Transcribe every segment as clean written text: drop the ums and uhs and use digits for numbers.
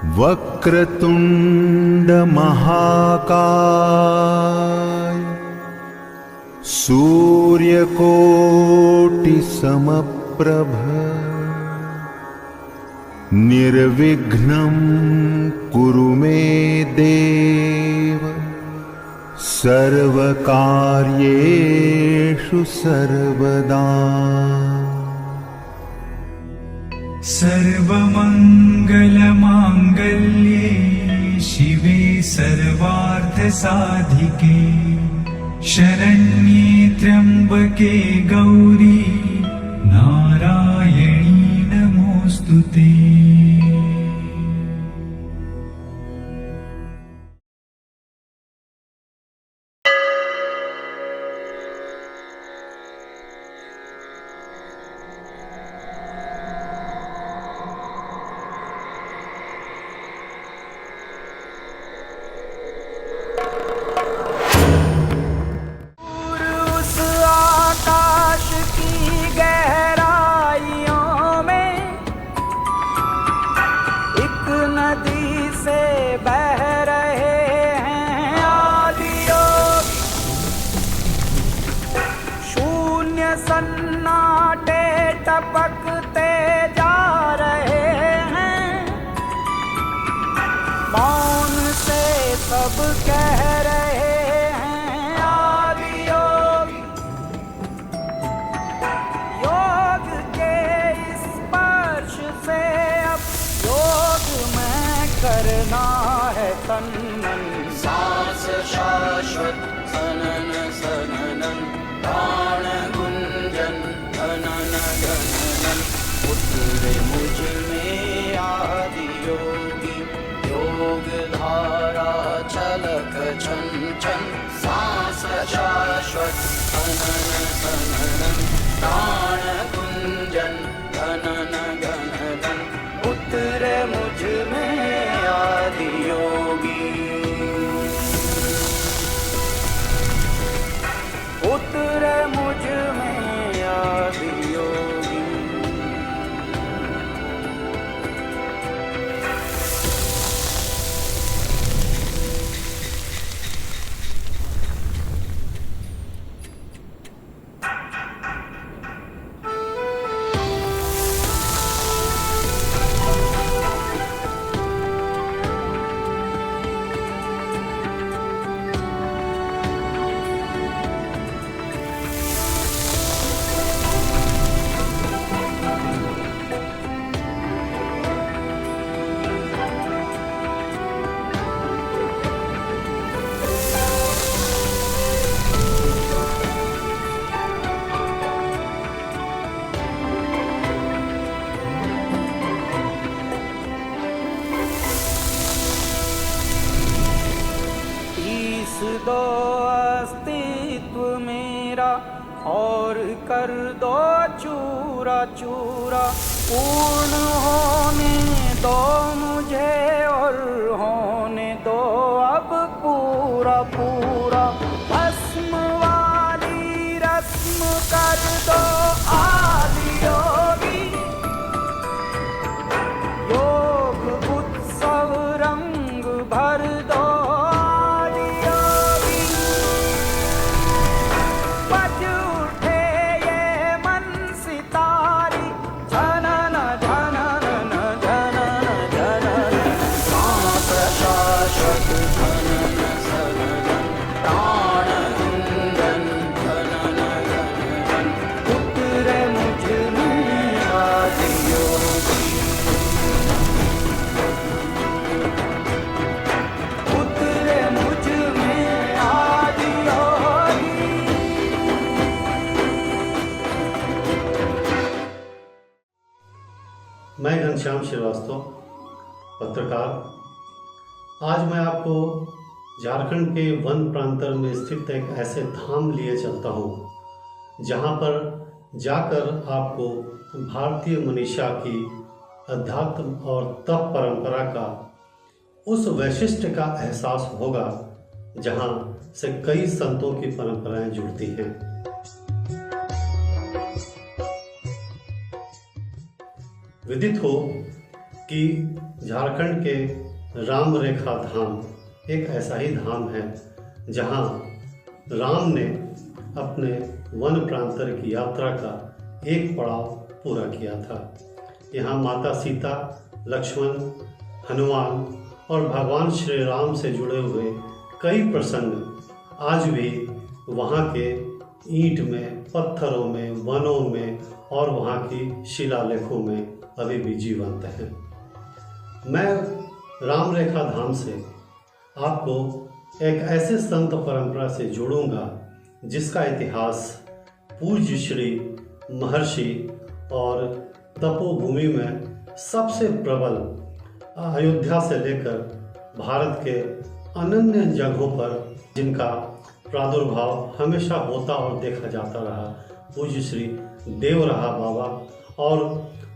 वक्रतुंड महाकाय सूर्यकोटि समप्रभ निर्विघ्नं कुरु मे देव सर्वकार्येषु सर्वदा। सर्वमंगलमांगल्ये शिवे सर्वार्थसाधिके शरण्ये त्र्यंबके गौरी नारायणी नमोस्तुते। सन्नाटे टपकते जा रहे हैं, मौन से सब कह रहे हैं आदि योग। योग के स्पर्श से अब योग में करना है तन मन। सांस शाश्वत सनन सननन प्राण गुंजन गणन गणनन उतरे मुझ में आदि योगी योग धारा छलक छन छन। सांस शाश्वत सनन सननन प्राण गुंजन गणन गणनन उतरे मुझ में आदि योगी। उतरे मुझ में आदि योगी। दो अस्तित्व मेरा और कर दो चूरा चूरा। पूर्ण होने दो मुझे और होने दो अब पूरा पूरा। भस्म वाली रस्म कर दो आदि योगी। योग उत्सव रंग भर दो मैं घनश्याम श्रीवास्तव, पत्रकार। आज मैं आपको झारखंड के वन प्रांतर में स्थित एक ऐसे धाम लिए चलता हूँ जहाँ पर जाकर आपको भारतीय मनीषा की अध्यात्म और तप परंपरा का उस वैशिष्ट्य का एहसास होगा जहाँ से कई संतों की परंपराएं जुड़ती हैं। विदित हो कि झारखंड के राम रेखा धाम एक ऐसा ही धाम है जहां राम ने अपने वन प्रांतर की यात्रा का एक पड़ाव पूरा किया था। यहाँ माता सीता, लक्ष्मण, हनुमान और भगवान श्री राम से जुड़े हुए कई प्रसंग आज भी वहाँ के ईंट में, पत्थरों में, वनों में और वहाँ की शिलालेखों में अभी भी जीवंत हैं। मैं राम रेखा धाम से आपको एक ऐसे संत परंपरा से जोड़ूंगा जिसका इतिहास पूज्य श्री महर्षि और तपोभूमि में सबसे प्रबल अयोध्या से लेकर भारत के अनन्य जगहों पर जिनका प्रादुर्भाव हमेशा होता और देखा जाता रहा, पूज्य श्री देवराहा बाबा और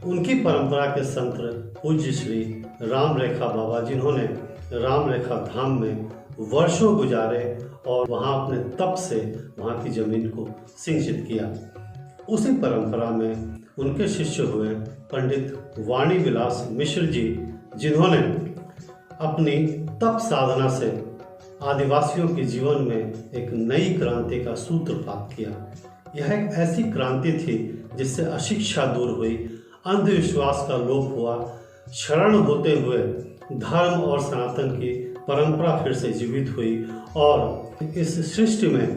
उनकी परंपरा के संत पूज्य श्री राम रेखा बाबा, जिन्होंने राम रेखा धाम में वर्षों गुजारे और वहाँ अपने तप से वहाँ की जमीन को सिंचित किया। उसी परंपरा में उनके शिष्य हुए पंडित वाणी विलास मिश्र जी, जिन्होंने अपनी तप साधना से आदिवासियों के जीवन में एक नई क्रांति का सूत्रपात किया। यह एक ऐसी क्रांति थी जिससे अशिक्षा दूर हुई, अंधविश्वास का लोप हुआ, शरण होते हुए धर्म और सनातन की परंपरा फिर से जीवित हुई और इस सृष्टि में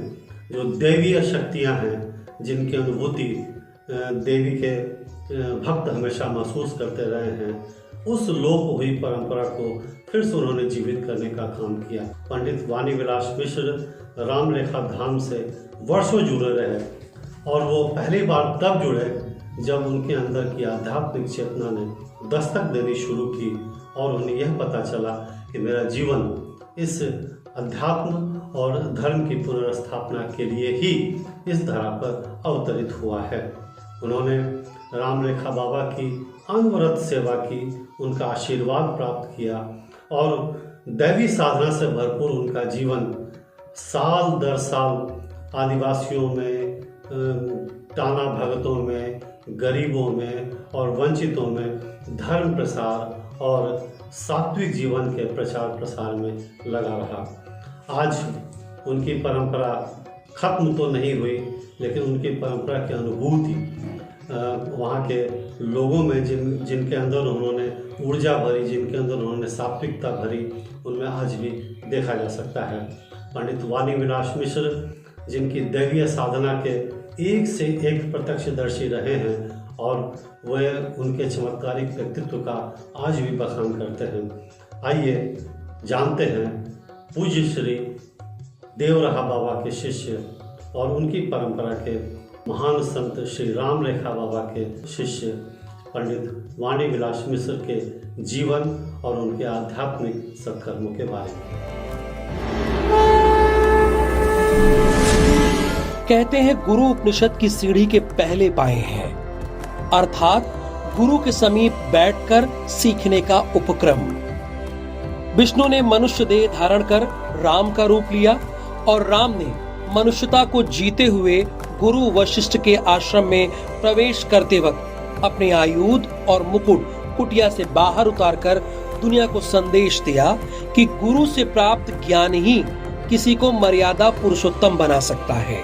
जो दैवीय शक्तियां हैं, जिनकी अनुभूति देवी के भक्त हमेशा महसूस करते रहे हैं, उस लोप हुई परंपरा को फिर से उन्होंने जीवित करने का काम किया। पंडित वाणी विलास मिश्र राम रेखा धाम से वर्षों जुड़े रहे और वो पहली बार तब जुड़े जब उनके अंदर की आध्यात्मिक चेतना ने दस्तक देनी शुरू की और उन्हें यह पता चला कि मेरा जीवन इस अध्यात्म और धर्म की पुनर्स्थापना के लिए ही इस धरा पर अवतरित हुआ है। उन्होंने राम रेखा बाबा की अनवरत सेवा की, उनका आशीर्वाद प्राप्त किया और दैवी साधना से भरपूर उनका जीवन साल दर साल आदिवासियों में, टाना भगतों में, गरीबों में और वंचितों में धर्म प्रसार और सात्विक जीवन के प्रचार प्रसार में लगा रहा। आज उनकी परंपरा खत्म तो नहीं हुई, लेकिन उनकी परंपरा की अनुभूति वहाँ के लोगों में जिनके अंदर उन्होंने ऊर्जा भरी, जिनके अंदर उन्होंने सात्विकता भरी, उनमें आज भी देखा जा सकता है। पंडित वाणी विलास मिश्र, जिनकी दैवीय साधना के एक से एक प्रत्यक्षदर्शी रहे हैं और वे उनके चमत्कारिक व्यक्तित्व का आज भी बखान करते हैं। आइए जानते हैं पूज्य श्री देवराहा बाबा के शिष्य और उनकी परंपरा के महान संत श्री राम रेखा बाबा के शिष्य पंडित वाणी विलास मिश्र के जीवन और उनके आध्यात्मिक सत्कर्मों के बारे में। कहते हैं गुरु उपनिषद की सीढ़ी के पहले पाए हैं, अर्थात गुरु के समीप बैठकर सीखने का उपक्रम। विष्णु ने मनुष्य देह धारण कर राम का रूप लिया और राम ने मनुष्यता को जीते हुए गुरु वशिष्ठ के आश्रम में प्रवेश करते वक्त अपने आयुध और मुकुट कुटिया से बाहर उतारकर दुनिया को संदेश दिया कि गुरु से प्राप्त ज्ञान ही किसी को मर्यादा पुरुषोत्तम बना सकता है।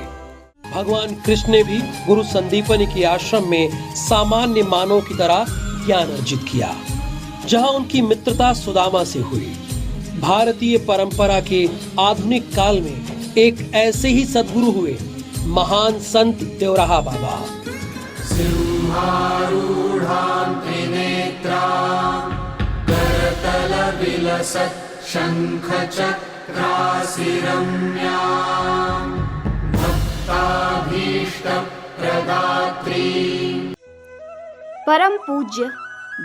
भगवान कृष्ण ने भी गुरु संदीपनी के आश्रम में सामान्य मानव की तरह ज्ञान अर्जित किया, जहां उनकी मित्रता सुदामा से हुई। भारतीय परंपरा के आधुनिक काल में एक ऐसे ही सद्गुरु हुए महान संत देवराहा बाबा। सिंहारूढ़ां त्रिनेत्रां करतलविलसत् शंखचक्रासिरम्यां भक्ताभीष्टप्रदात्री। परम पूज्य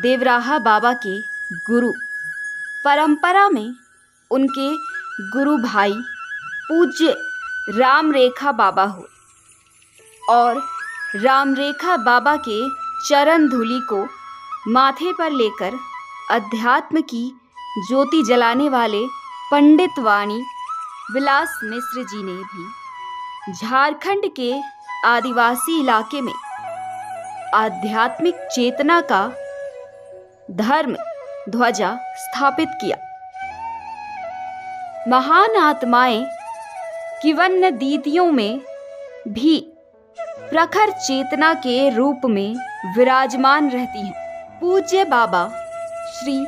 देवराहा बाबा के गुरु परंपरा में उनके गुरु भाई पूज्य राम रेखा बाबा हो और राम रेखा बाबा के चरण धूलि को माथे पर लेकर अध्यात्म की ज्योति जलाने वाले पंडित वाणी विलास मिश्र जी ने भी झारखंड के आदिवासी इलाके में आध्यात्मिक चेतना का, धर्म ध्वजा स्थापित किया। महान आत्माएं किवन्न दीदियों में भी प्रखर चेतना के रूप में विराजमान रहती हैं। पूज्य बाबा श्री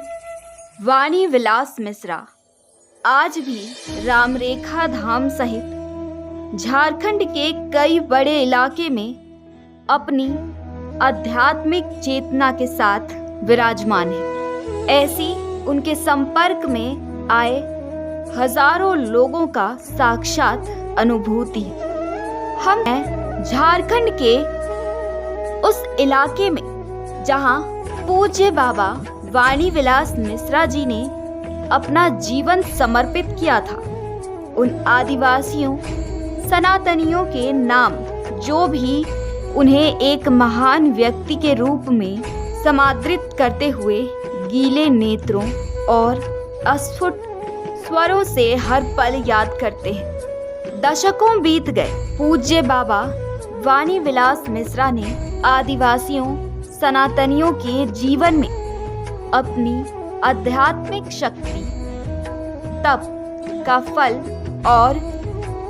वाणी विलास मिश्रा आज भी रामरेखा धाम सहित झारखंड के कई बड़े इलाके में अपनी आध्यात्मिक चेतना के साथ विराजमान है। ऐसी उनके संपर्क में आए हजारों लोगों का साक्षात अनुभूति है। हम हैं झारखंड के उस इलाके में जहां पूज्य बाबा वाणी विलास मिश्रा जी ने अपना जीवन समर्पित किया था। उन आदिवासियों सनातनियों के नाम जो भी उन्हें एक महान व्यक्ति के रूप में समादृत करते हुए गीले नेत्रों और अस्फुट स्वरों से हर पल याद करते हैं। दशकों बीत गए, पूज्य बाबा वाणी विलास मिश्रा ने आदिवासियों सनातनियों के जीवन में अपनी आध्यात्मिक शक्ति, तप का फल और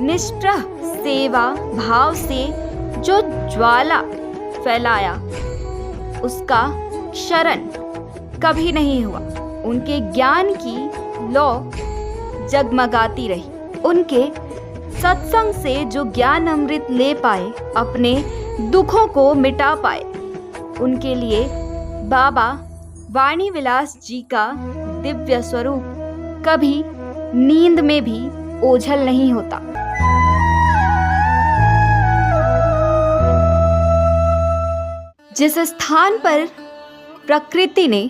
निष्ठा सेवा भाव से जो ज्वाला फैलाया, उसका शरण कभी नहीं हुआ। उनके ज्ञान की लौ जगमगाती रही। उनके सत्संग से जो ज्ञान अमृत ले पाए, अपने दुखों को मिटा पाए, उनके लिए बाबा वाणी विलास जी का दिव्य स्वरूप कभी नींद में भी ओझल नहीं होता। जिस स्थान पर प्रकृति ने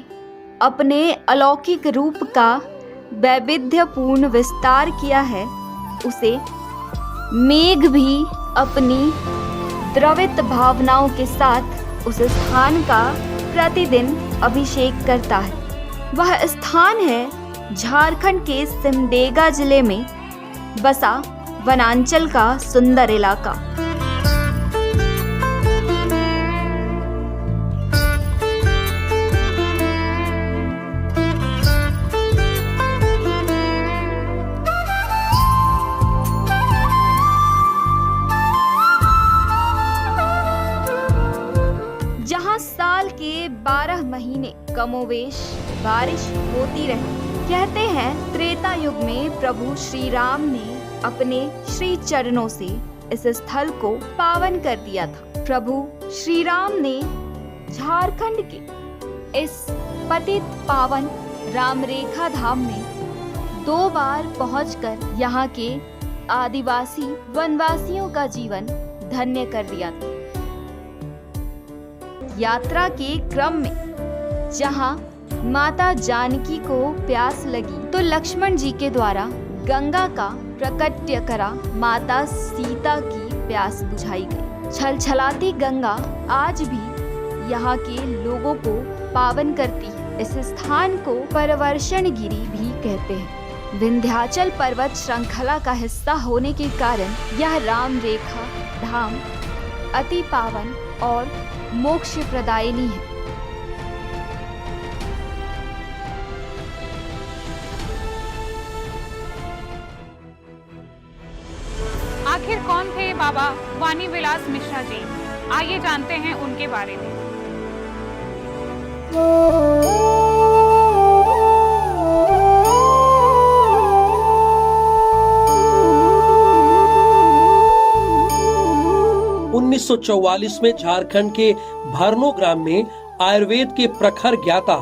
अपने अलौकिक रूप का वैविध्यपूर्ण विस्तार किया है, उसे मेघ भी अपनी द्रवित भावनाओं के साथ उस स्थान का प्रतिदिन अभिषेक करता है। वह स्थान है झारखंड के सिमडेगा जिले में बसा वनांचल का सुंदर इलाका। जहां साल के 12 महीने कमोवेश बारिश होती रही। कहते हैं त्रेता युग में प्रभु श्री राम ने अपने श्री चरणों से इस स्थल को पावन कर दिया था। प्रभु श्री राम ने झारखंड के इस पतित पावन रामरेखा धाम में 2 बार पहुंचकर यहाँ के आदिवासी वनवासियों का जीवन धन्य कर दिया था। यात्रा के क्रम में जहां माता जानकी को प्यास लगी तो लक्ष्मण जी के द्वारा गंगा का प्रकट्य करा माता सीता की प्यास बुझाई गई। छलछलाती गंगा आज भी यहाँ के लोगों को पावन करती है। इस स्थान को परवर्षण गिरी भी कहते हैं। विंध्याचल पर्वत श्रृंखला का हिस्सा होने के कारण यह राम रेखा धाम अति पावन और मोक्ष प्रदायिनी है। आखिर कौन थे बाबा वाणी विलास मिश्रा जी? आइए जानते हैं उनके बारे में। 1944 में झारखंड के भरनो ग्राम में आयुर्वेद के प्रखर ज्ञाता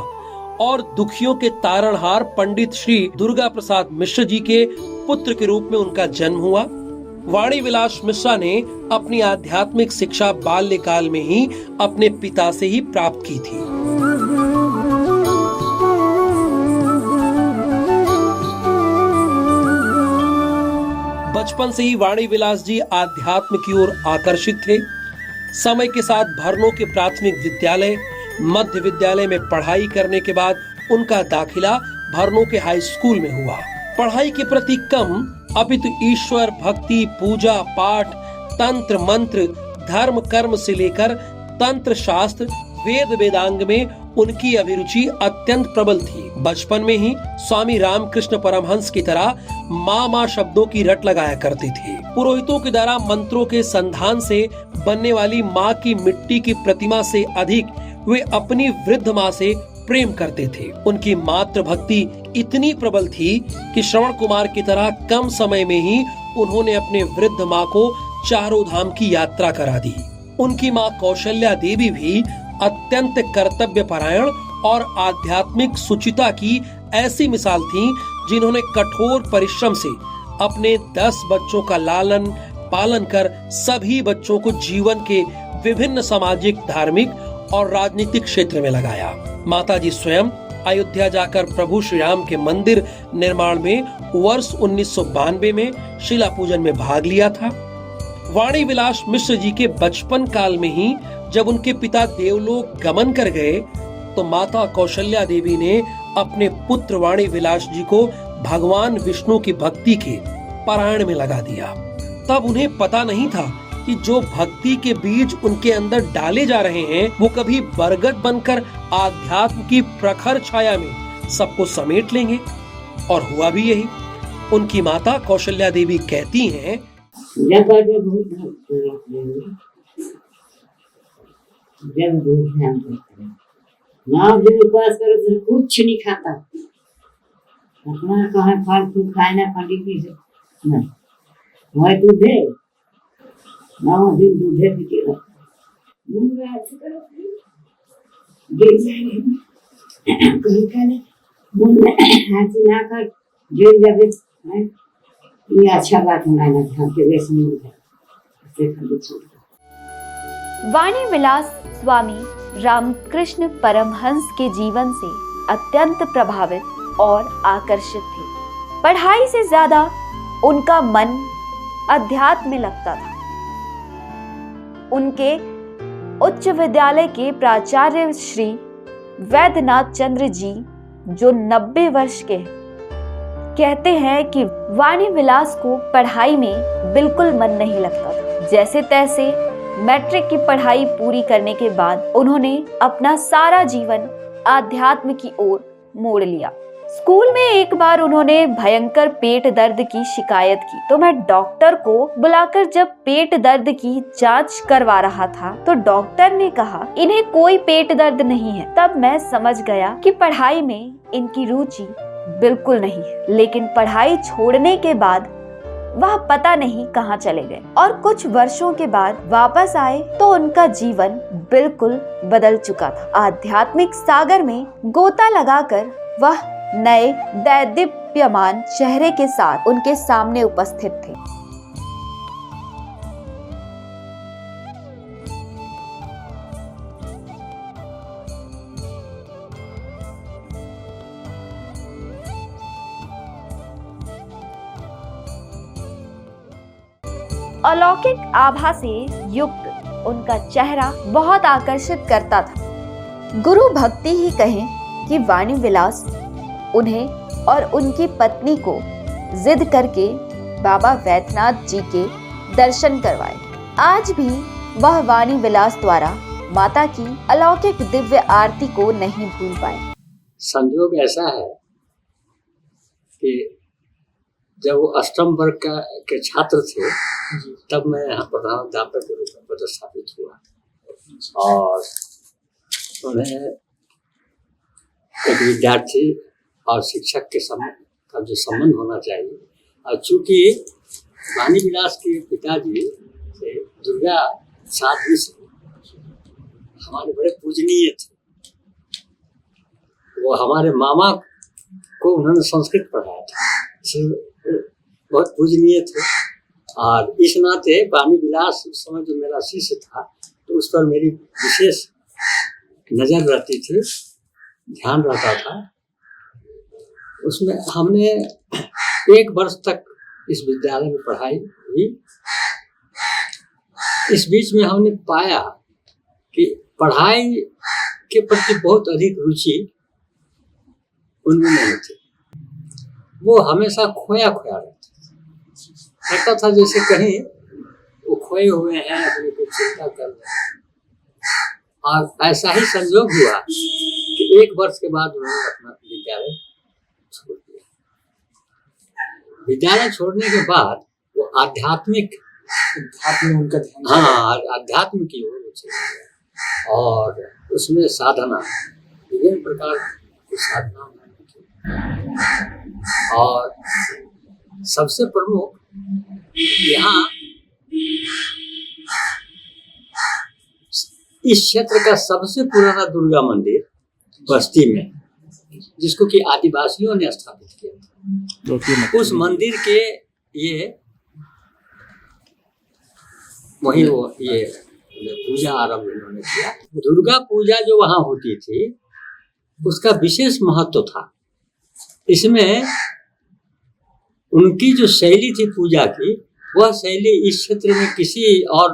और दुखियों के तारणहार पंडित श्री दुर्गा प्रसाद मिश्र जी के पुत्र के रूप में उनका जन्म हुआ। वाणी विलास मिश्रा ने अपनी आध्यात्मिक शिक्षा बाल्यकाल में ही अपने पिता से ही प्राप्त की थी। बचपन से ही वाणी विलास जी आध्यात्म की ओर आकर्षित थे। समय के साथ भरनो के प्राथमिक विद्यालय, मध्य विद्यालय में पढ़ाई करने के बाद उनका दाखिला भरनो के हाई स्कूल में हुआ। पढ़ाई के प्रति कम अपितु ईश्वर भक्ति, पूजा पाठ, तंत्र मंत्र, धर्म कर्म से लेकर तंत्र शास्त्र, वेद वेदांग में उनकी अभिरुचि अत्यंत प्रबल थी। बचपन में ही स्वामी रामकृष्ण परमहंस की तरह माँ शब्दों की रट लगाया करते थे। पुरोहितों के द्वारा मंत्रों के संधान से बनने वाली माँ की मिट्टी की प्रतिमा से अधिक वे अपनी वृद्ध माँ से प्रेम करते थे। उनकी मातृ भक्ति इतनी प्रबल थी कि श्रवण कुमार की तरह कम समय में ही उन्होंने अपने वृद्ध माँ को चारों धाम की यात्रा करा दी। उनकी माँ कौशल्या देवी भी अत्यंत कर्तव्य परायण और आध्यात्मिक सुचिता की ऐसी मिसाल थी, जिन्होंने कठोर परिश्रम से अपने 10 बच्चों का लालन पालन कर सभी बच्चों को जीवन के विभिन्न सामाजिक, धार्मिक और राजनीतिक क्षेत्र में लगाया। माताजी स्वयं अयोध्या जाकर प्रभु श्री राम के मंदिर निर्माण में वर्ष 1992 में शिला पूजन में भाग लिया था। वाणी विलास मिश्र जी के बचपन काल में ही जब उनके पिता देवलोक गमन कर गए तो माता कौशल्या देवी ने अपने पुत्र वाणी विलास जी को भगवान विष्णु की भक्ति के पारायण में लगा दिया। तब उन्हें पता नहीं था कि जो भक्ति के बीज उनके अंदर डाले जा रहे हैं वो कभी बरगद बनकर आध्यात्म की प्रखर छाया में सबको समेट लेंगे। और हुआ भी यही। उनकी माता कौशल्या देवी कहती हैं, उपास करो तो कुछ नहीं खाता, अपना कहा फालतू खाना पंडित से मैं दूधे ना दिन दूधे पीते कहीं खाने हाथ ना कर जेल जावे। ये अच्छा बात हमारा वाणी विलास स्वामी रामकृष्ण परमहंस के जीवन से अत्यंत प्रभावित और आकर्षित थे। पढ़ाई से ज्यादा उनका मन अध्यात्म में लगता था। उनके उच्च विद्यालय के प्राचार्य श्री वैद्यनाथ चंद्र जी, जो 90 वर्ष के हैं, कहते हैं कि वाणी विलास को पढ़ाई में बिल्कुल मन नहीं लगता था। जैसे तैसे मैट्रिक की पढ़ाई पूरी करने के बाद उन्होंने अपना सारा जीवन आध्यात्म की ओर मोड़ लिया। स्कूल में एक बार उन्होंने भयंकर पेट दर्द की शिकायत की, तो मैं डॉक्टर को बुलाकर जब पेट दर्द की जांच करवा रहा था तो डॉक्टर ने कहा इन्हें कोई पेट दर्द नहीं है। तब मैं समझ गया कि पढ़ाई में इनकी रुचि बिल्कुल नहीं। लेकिन पढ़ाई छोड़ने के बाद वह पता नहीं कहां चले गए और कुछ वर्षों के बाद वापस आए तो उनका जीवन बिल्कुल बदल चुका था। आध्यात्मिक सागर में गोता लगाकर वह नए दैदीप्यमान चेहरे के साथ उनके सामने उपस्थित थे। अलौकिक आभा से युक्त उनका चेहरा बहुत आकर्षित करता था। गुरु भक्ति ही कहें कि वाणी विलास उन्हें और उनकी पत्नी को जिद करके बाबा वैद्यनाथ जी के दर्शन करवाए। आज भी वह वाणी विलास द्वारा माता की अलौकिक दिव्य आरती को नहीं भूल पाए। संयोग ऐसा है कि जब वो अष्टम वर्ग के छात्र थे तब मैं यहाँ प्रधानाध्यापक के रूप में पदस्थापित हुआ और उन्हें एक विद्यार्थी और शिक्षक के का जो संबंध होना चाहिए, और चूंकि वाणी विलास के पिताजी से दुर्गा साध्वी हमारे बड़े पूजनीय थे। वो हमारे मामा को उन्होंने संस्कृत पढ़ाया था, बहुत पूजनीय थे और इस नाते वाणी विलास उस समय जो मेरा शिष्य था तो उस पर मेरी विशेष नजर रहती थी, ध्यान रहता था। उसमें हमने 1 वर्ष तक इस विद्यालय में पढ़ाई हुई। इस बीच में हमने पाया कि पढ़ाई के प्रति बहुत अधिक रुचि उनमें नहीं थी। वो हमेशा खोया खोया रहता था, जैसे कहीं वो खोए हुए हैं, अपने को चिंता कर रहे हैं। और ऐसा ही संयोग हुआ कि 1 वर्ष के बाद उन्होंने अपना विद्यालय छोड़ दिया। विद्यालय छोड़ने के बाद वो आध्यात्मिक उनका ध्यान, हाँ, अध्यात्म की ओर चले गए और उसमें साधना, विभिन्न प्रकार की साधना और सबसे प्रमुख यहाँ इस क्षेत्र का सबसे पुराना दुर्गा मंदिर बस्ती में, जिसको कि आदिवासियों ने स्थापित किया था, उस मंदिर के ये वही वो ये पूजा आरंभ इन्होंने किया। दुर्गा पूजा जो वहाँ होती थी उसका विशेष महत्व था। इसमें उनकी जो शैली थी पूजा की, वह शैली इस क्षेत्र में किसी और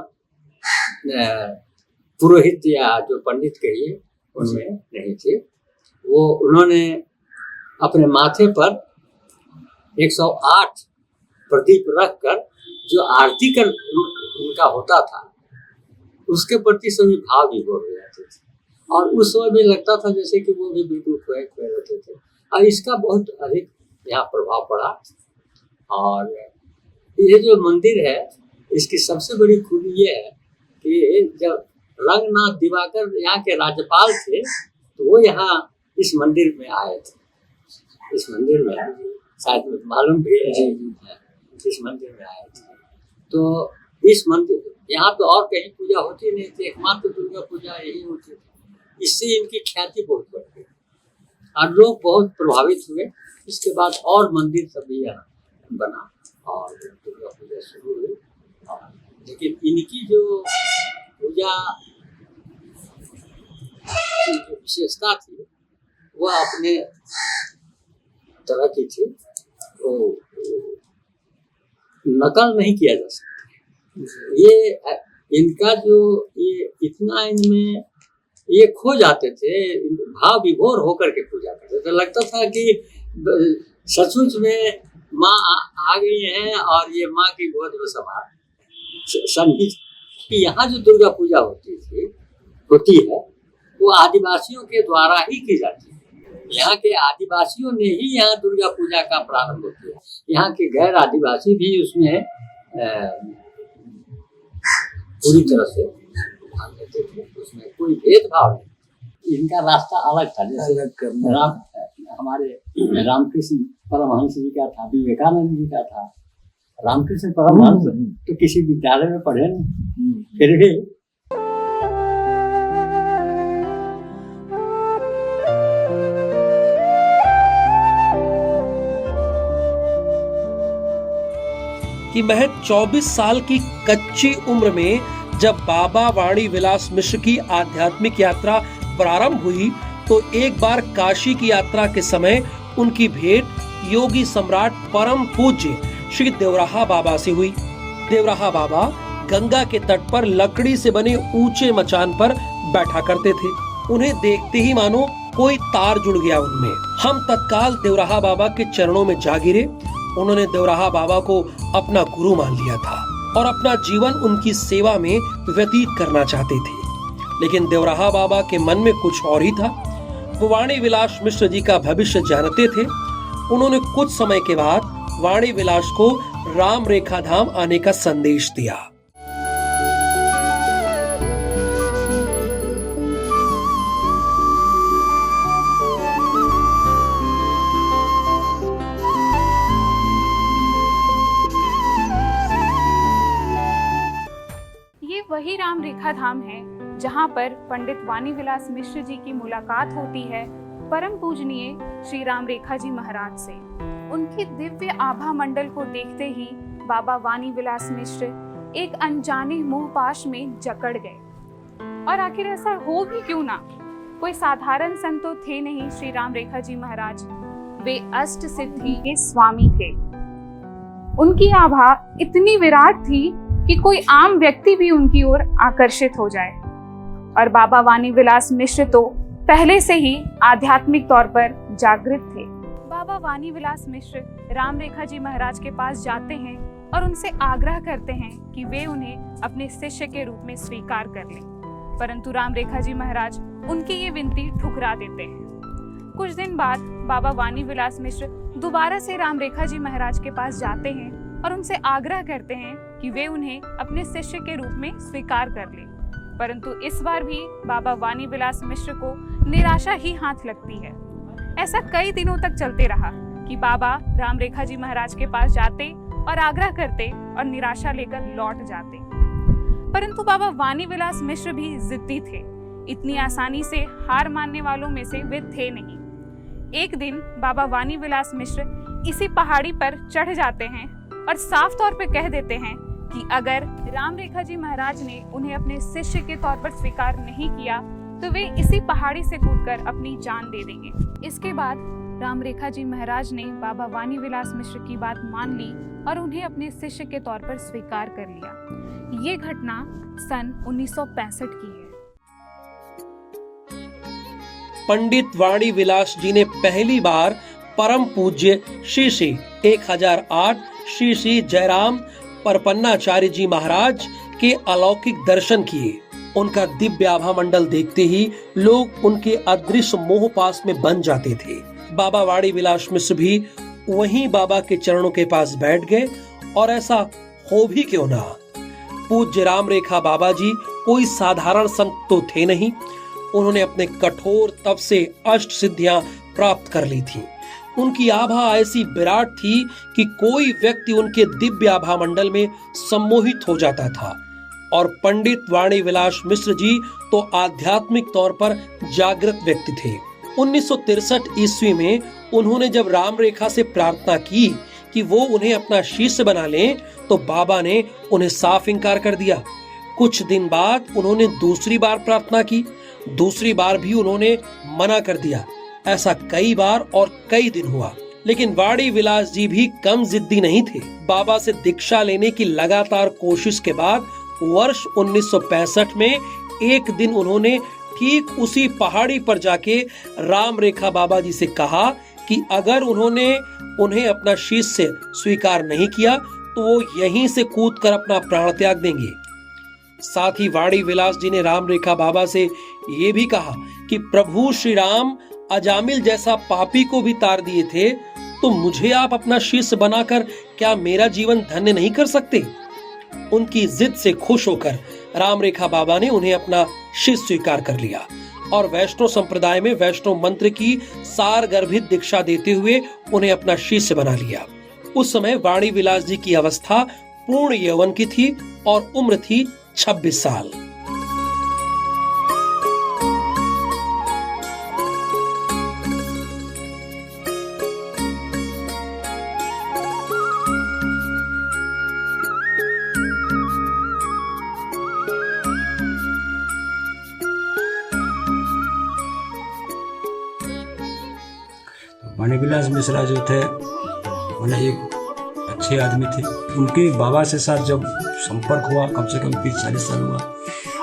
पुरोहित या जो पंडित कहिए उनमें नहीं थे। वो उन्होंने अपने माथे पर 108 प्रदीप रखकर जो आरती कर उनका होता था उसके प्रति सभी भाव विभोर हो जाते थे और उस समय भी लगता था जैसे कि वो भी बिल्कुल खोए खोए रहते थे और इसका बहुत अधिक यहाँ प्रभाव पड़ा। और ये जो मंदिर है इसकी सबसे बड़ी खूबी ये है कि जब रंगनाथ दिवाकर यहाँ के राज्यपाल थे तो वो यहाँ इस मंदिर में आए थे। इस मंदिर में शायद मालूम भी है, इस मंदिर में आए थे। तो इस मंदिर यहाँ तो और कहीं पूजा होती नहीं थी, एकमात्र दुर्गा पूजा यही होती थी। इससे इनकी ख्याति बहुत बढ़ गई और लोग बहुत प्रभावित हुए। इसके बाद और मंदिर सभी यहाँ बना और दुर्गा पूजा शुरू हुई। लेकिन इनकी जो पूजा की जो विशेषता थी वह अपने तरह की थी, तो नकल नहीं किया जा सकता। ये इनका जो ये इतना इनमें ये खो जाते थे, भाव विभोर होकर के पूजा करते थे। लगता था कि सचमुच में माँ आ गई हैं और ये माँ की गोद में सवार समझी कि यहाँ जो दुर्गा पूजा होती है वो आदिवासियों के द्वारा ही की जाती है। यहाँ के आदिवासियों ने ही यहाँ दुर्गा पूजा का प्रारंभ किया। यहाँ के गैर आदिवासी भी उसमें पूरी तरह से भाग लेते थे, उसमें कोई भेदभाव नहीं। इनका रास्ता अलग था, जैसे हमारे रामकृष्ण परमहंस जी का था, विवेकानंद जी का था। रामकृष्ण परमहंस तो किसी विद्यालय में पढ़े नहीं, फिर भी कि महज 24 साल की कच्ची उम्र में जब बाबा वाणी विलास मिश्र की आध्यात्मिक यात्रा प्रारंभ हुई तो एक बार काशी की यात्रा के समय उनकी भेंट योगी सम्राट परम पूज्य श्री देवराहा बाबा से हुई। देवराहा बाबा गंगा के तट पर लकड़ी से बने ऊंचे मचान पर बैठा करते थे। उन्हें देखते ही मानो कोई तार जुड़ गया उनमें। हम तत्काल देवराहा बाबा के चरणों में जा गिरे। उन्होंने देवराहा बाबा को अपना गुरु मान लिया था और अपना जीवन उनकी सेवा में व्यतीत करना चाहते थे। लेकिन देवराहा बाबा के मन में कुछ और ही था। वो वाणी विलास मिश्र जी का भविष्य जानते थे। उन्होंने कुछ समय के बाद वाणी विलास को राम रेखा धाम आने का संदेश दिया। वही राम रेखा धाम है जहां पर पंडित वाणी विलास मिश्र जी की मुलाकात होती है परम पूजनीय श्री राम रेखा जी महाराज से। उनके दिव्य आभा मंडल को देखते ही बाबा वाणी विलास मिश्र एक अनजाने मोहपाश में जकड़ गए। और आखिर ऐसा हो भी क्यों ना, कोई साधारण संत तो थे नहीं श्री राम रेखा जी महाराज। वे अष्ट सिद्धि के स्वामी थे। उनकी आभा इतनी विराट थी कि कोई आम व्यक्ति भी उनकी ओर आकर्षित हो जाए। और बाबा वाणी विलास मिश्र तो पहले से ही आध्यात्मिक तौर पर जागृत थे। बाबा वाणी विलास मिश्र राम रेखा जी महाराज के पास जाते हैं और उनसे आग्रह करते हैं कि वे उन्हें अपने शिष्य के रूप में स्वीकार कर लें, परंतु राम रेखा जी महाराज उनकी ये विनती ठुकरा देते हैं। कुछ दिन बाद बाबा वाणी विलास मिश्र दोबारा से राम रेखा जी महाराज के पास जाते हैं और उनसे आग्रह करते हैं कि वे उन्हें अपने शिष्य के रूप में स्वीकार कर लें। परंतु इस बार भी बाबा वाणी विलास मिश्र को निराशा ही हाथ लगती है। ऐसा कई दिनों तक चलते रहा कि बाबा राम रेखा जी महाराज के पास जाते और आग्रह करते और निराशा लेकर लौट जाते। परंतु बाबा वाणी विलास मिश्र भी जिद्दी थे। इतनी आसानी से हार मानने वालों में से वे थे नहीं। एक दिन बाबा वाणी विलास मिश्र इसी पहाड़ी पर चढ़ जाते हैं और साफ तौर पे कह देते हैं कि अगर राम रेखा जी महाराज ने उन्हें अपने शिष्य के तौर पर स्वीकार नहीं किया तो वे इसी पहाड़ी से कूदकर अपनी जान दे देंगे। इसके बाद राम रेखा जी महाराज ने बाबा वाणी विलास मिश्र की बात मान ली और उन्हें अपने शिष्य के तौर पर स्वीकार कर लिया। ये घटना सन 1965 की है। पंडित वाणी विलास जी ने पहली बार परम पूज्य श्री श्री 1008 श्री श्री जयराम परपन्नाचार्य जी महाराज के अलौकिक दर्शन किए। उनका दिव्य आभा मंडल देखते ही लोग उनके अदृश्य मोह पास में बन जाते थे। बाबा वाणी विलास मिश्र भी वहीं बाबा के चरणों के पास बैठ गए और ऐसा हो भी क्यों ना। पूज्य राम रेखा बाबा जी कोई साधारण संत तो थे नहीं। उन्होंने अपने कठोर तप से अष्ट सिद्धियां प्राप्त कर ली थी। उनकी आभा ऐसी विराट थी कि कोई व्यक्ति उनके दिव्य आभा मंडल में सम्मोहित हो जाता था। और पंडित वाणी विलास मिश्र जी तो आध्यात्मिक तौर पर जागृत व्यक्ति थे। 1963 ईस्वी में उन्होंने जब राम रेखा से प्रार्थना की कि वो उन्हें अपना शिष्य बना लें तो बाबा ने उन्हें साफ इनकार कर दिया। कुछ दिन बाद उन्होंने दूसरी बार प्रार्थना की। दूसरी बार भी उन्होंने मना कर दिया। ऐसा कई बार और कई दिन हुआ, लेकिन वाणी विलास जी भी कम जिद्दी नहीं थे। बाबा से दीक्षा लेने की लगातार कोशिश के बाद वर्ष 1965 में एक दिन उन्होंने ठीक उसी पहाड़ी पर जाके राम रेखा बाबा जी से कहा कि अगर उन्होंने उन्हें अपना शिष्य स्वीकार नहीं किया तो वो यहीं से कूदकर अपना प्राण त्याग देंगे। साथ ही वाणी विलास जी ने राम रेखा बाबा से ये भी कहा कि प्रभु श्री राम अजामिल जैसा पापी को भी तार दिए थे, तो मुझे आप अपना शिष्य बनाकर क्या मेरा जीवन धन्य नहीं कर सकते। उनकी जिद से खुश होकर राम रेखा बाबा ने उन्हें अपना शिष्य स्वीकार कर लिया और वैष्णव संप्रदाय में वैष्णव मंत्र की सार गर्भित दीक्षा देते हुए उन्हें अपना शिष्य बना लिया। उस समय वाणी विलास जी की अवस्था पूर्ण यौवन की थी और उम्र थी 26 साल। वाणी विलास मिश्रा जो थे मैंने एक अच्छे आदमी थे। उनके बाबा से साथ जब संपर्क हुआ कम से कम 30-40 साल हुआ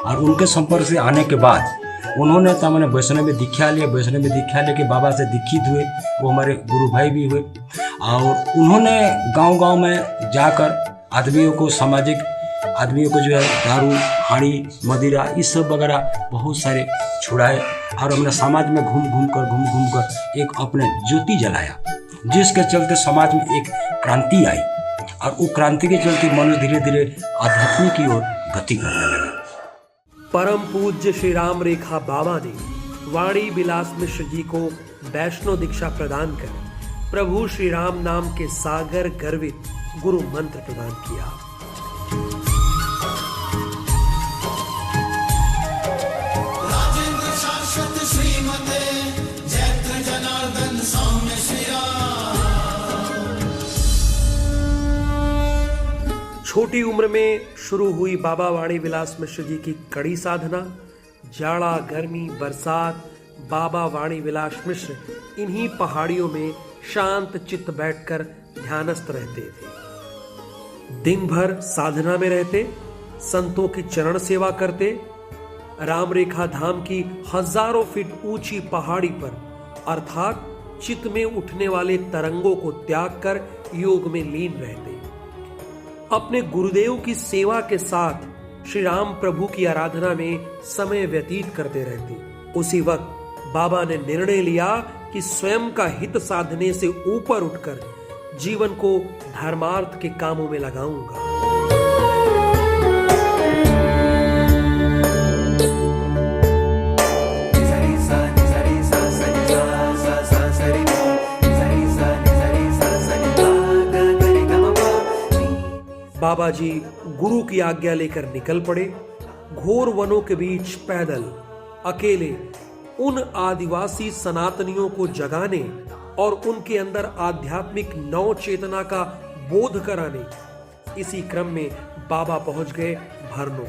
और उनके संपर्क से आने के बाद उन्होंने तो मैंने वैष्णव में दीक्षा लिया। वैष्णव में दीक्षा लेके बाबा से दीक्षित हुए। वो हमारे गुरु भाई भी हुए और उन्होंने गांव-गांव में जाकर आदमियों को सामाजिक आदमियों को जो है दारू हाड़ी मदिरा इस सब वगैरह बहुत सारे छुड़ाए और हमने समाज में घूम घूम कर एक अपने ज्योति जलाया, जिसके चलते समाज में एक क्रांति आई और वो क्रांति के चलते मनुष्य धीरे धीरे आध्यात्म की ओर गति करने लगा। परम पूज्य श्री राम रेखा बाबा ने वाणी विलास मिश्र जी को वैष्णव दीक्षा प्रदान कर प्रभु श्री राम नाम के सागर गर्वित गुरु मंत्र प्रदान किया। छोटी उम्र में शुरू हुई बाबा वाणी विलास मिश्र जी की कड़ी साधना, जाड़ा गर्मी बरसात, बाबा वाणी विलास मिश्र इन्हीं पहाड़ियों में शांत चित्त बैठकर ध्यानस्थ रहते थे। दिन भर साधना में रहते, संतों की चरण सेवा करते। राम रेखा धाम की हजारों फीट ऊंची पहाड़ी पर अर्थात चित्त में उठने वाले तरंगों को त्याग कर योग में लीन रहते। अपने गुरुदेव की सेवा के साथ श्री राम प्रभु की आराधना में समय व्यतीत करते रहते। उसी वक्त बाबा ने निर्णय लिया कि स्वयं का हित साधने से ऊपर उठकर जीवन को धर्मार्थ के कामों में लगाऊंगा। बाबा जी गुरु की आज्ञा लेकर निकल पड़े। घोर वनों के बीच पैदल अकेले उन आदिवासी सनातनियों को जगाने और उनके अंदर आध्यात्मिक नव चेतना का बोध कराने, इसी क्रम में बाबा पहुंच गए भरनो।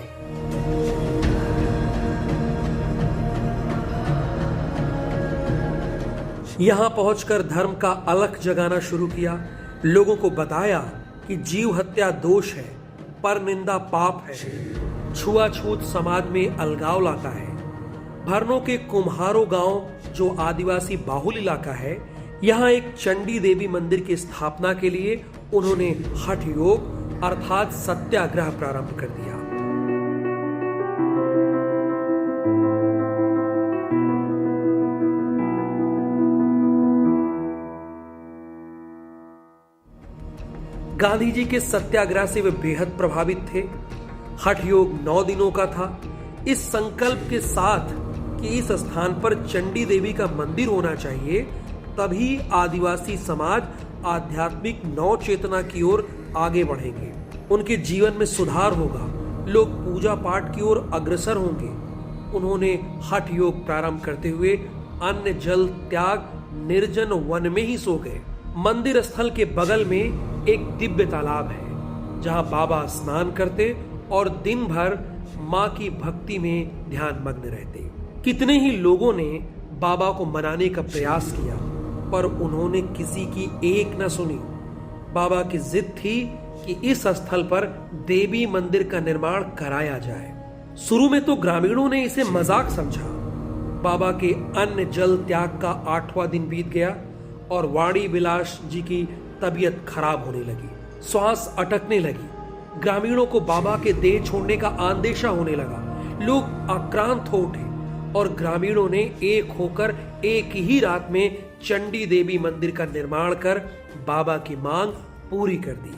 यहां पहुंचकर धर्म का अलख जगाना शुरू किया। लोगों को बताया कि जीव हत्या दोष है, पर निंदा पाप है, छुआछूत समाज में अलगाव लाता है। भरनो के कुम्हारो गांव, जो आदिवासी बाहुल इलाका है, यहाँ एक चंडी देवी मंदिर की स्थापना के लिए उन्होंने हठ योग अर्थात सत्याग्रह प्रारंभ कर दिया। गांधी जी के सत्याग्रह से वे बेहद प्रभावित थे। हठ योग 9 दिनों का था। इस संकल्प के साथ कि इस स्थान पर चंडी देवी का मंदिर होना चाहिए, तभी आदिवासी समाज आध्यात्मिक नव चेतना की ओर आगे बढ़ेंगे, उनके जीवन में सुधार होगा, लोग पूजा पाठ की ओर अग्रसर होंगे। उन्होंने हठ योग प्रारंभ करते हुए अन्न जल त्याग निर्जन वन में ही सो गए। मंदिर स्थल के बगल में एक दिव्य तालाब है, जहां बाबा स्नान करते और दिन भर मां की भक्ति में ध्यान मग्न रहते। कितने ही लोगों ने बाबा को मनाने का प्रयास किया, पर उन्होंने किसी की एक न सुनी। बाबा की जिद थी कि इस स्थल पर देवी मंदिर का निर्माण कराया जाए। शुरू में तो ग्रामीणों ने इसे मजाक समझा। बाबा के अन्न जल त्याग का 8वां दिन बीत गया और वाणी विलास जी की तबीयत खराब होने लगी, श्वास अटकने लगी। ग्रामीणों को बाबा के देह छोड़ने का आंदेशा होने लगा। लोग आक्रांत हो उठे और ग्रामीणों ने एक होकर एक ही रात में चंडी देवी मंदिर का निर्माण कर बाबा की मांग पूरी कर दी।